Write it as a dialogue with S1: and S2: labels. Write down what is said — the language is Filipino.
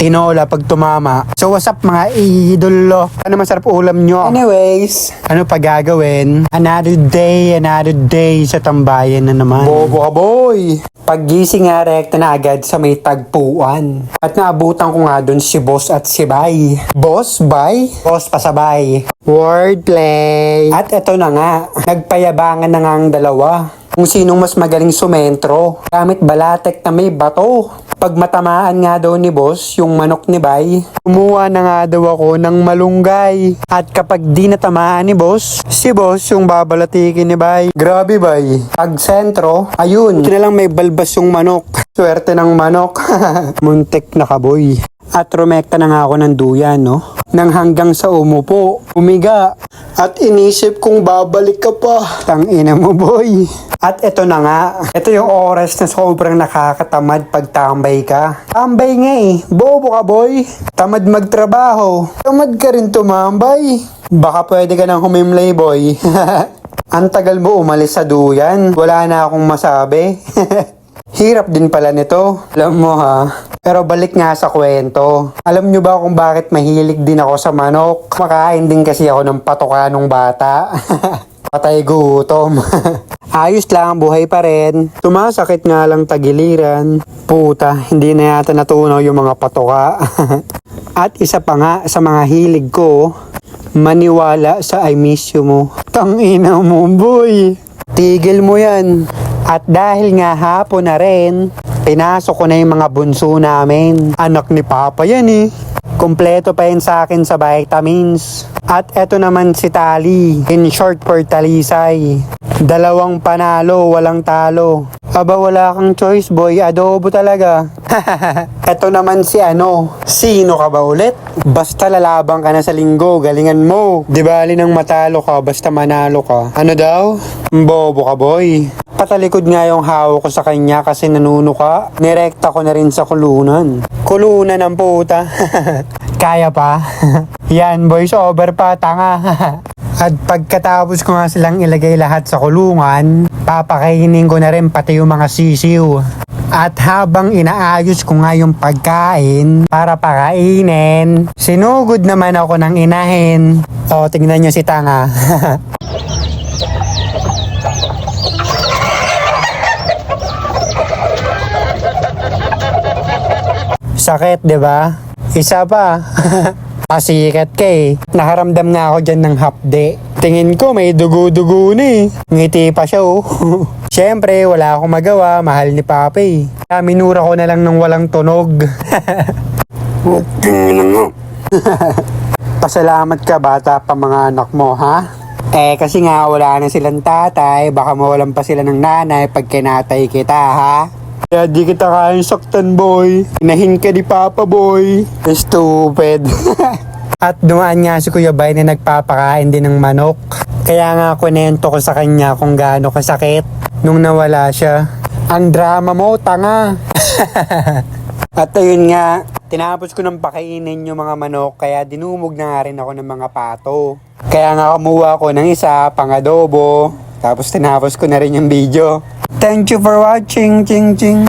S1: tinola pag tumama. So what's up mga idolo? Ano masarap ulam nyo? Anyways, ano pa gagawin? Another day sa tambayan na naman. Bobo ka boy! Paggising nga, rekta na agad sa may tagpuan. At naabutan ko nga dun si Boss at si Bay. Boss, Bay? Boss pasabay. Wordplay. At eto na nga, nagpayabangan na nga ang dalawa. Kung sinong mas magaling sumentro. Gamit balatek na may bato. Pag matamaan nga daw ni Boss yung manok ni Bay, kumuha na nga daw ako ng malunggay. At kapag di natamaan ni Boss, si Boss yung babalatikin ni Bay. Grabe Bay. Pag sentro, ayun, ito na lang may balbas yung manok. Swerte ng manok. Muntik na kaboy. At rumekta na nga ako ng duyan, no? Nang hanggang sa umupo, umiga. At inisip kong babalik ka pa. Tangina mo, boy. At eto na nga. Ito yung oras na sobrang nakakatamad pag tambay ka. Tambay nga eh. Bobo ka, boy. Tamad magtrabaho. Tamad ka rin tumambay. Baka pwede ka nang humimlay, boy. Ang tagal mo umalis sa duyan. Wala na akong masabi. Hirap din pala nito. Alam mo ha. Pero balik nga sa kwento. Alam nyo ba kung bakit mahilig din ako sa manok? Makain din kasi ako ng patoka nung bata. Patay gutom. Ayos lang, buhay pa rin. Tumasakit nga lang tagiliran. Puta, hindi na yata natunaw yung mga patoka. At isa pa nga sa mga hilig ko, maniwala sa I miss you mo. Tangina mo, boy. Tigil mo yan. At dahil nga hapon na rin, pinasok ko na yung mga bunso namin. Anak ni Papa yan eh. Kompleto pa yun sa akin sa vitamins. At eto naman si Tali. In short for Talisay. 2 panalo, walang talo. Aba wala kang choice boy, adobo talaga. Eto naman si ano. Sino ka ba ulit? Basta lalabang ka na sa linggo, galingan mo. Di bali nang matalo ka, basta manalo ka. Ano daw? Bobo ka boy. Patalikod nga yung hawak ko sa kanya kasi nanunuka. Nirekta ko na rin sa kulunan. Kulunan ng puta. Kaya pa? Yan voice over pa, tanga. At pagkatapos ko nga silang ilagay lahat sa kulungan, papakainin ko na rin pati yung mga sisiw. At habang inaayos ko nga yung pagkain para pakainin, sinugod naman ako ng inahin. O, tingnan nyo si tanga. Sakit, di ba? Isa pa. Pasikat ka eh. Nakaramdam nga ako dyan ng hapde. Tingin ko may dugo-dugo na eh. Ngiti pa siya oh. Siyempre, wala akong magawa. Mahal ni Papi. Kaya minura ko na lang ng walang tunog. Pasalamat ka bata pa mga anak mo, ha? Eh, kasi nga wala na silang tatay. Baka mawalan pa sila ng nanay pag kinatay kita, ha? Kaya di kita kayang saktan, boy. Inahin ka ni Papa, boy. Stupid. At dumaan nga si Kuya Bay na nagpapakain din ng manok. Kaya nga kunento ko sa kanya kung gaano kasakit nung nawala siya. Ang drama mo, tanga. At ayun nga, tinapos ko ng pakainin yung mga manok kaya dinumog na nga rin ako ng mga pato. Kaya nga kumuha ko ng isa pang adobo. Tapos tinapos ko na rin yung video. Thank you for watching, ching ching.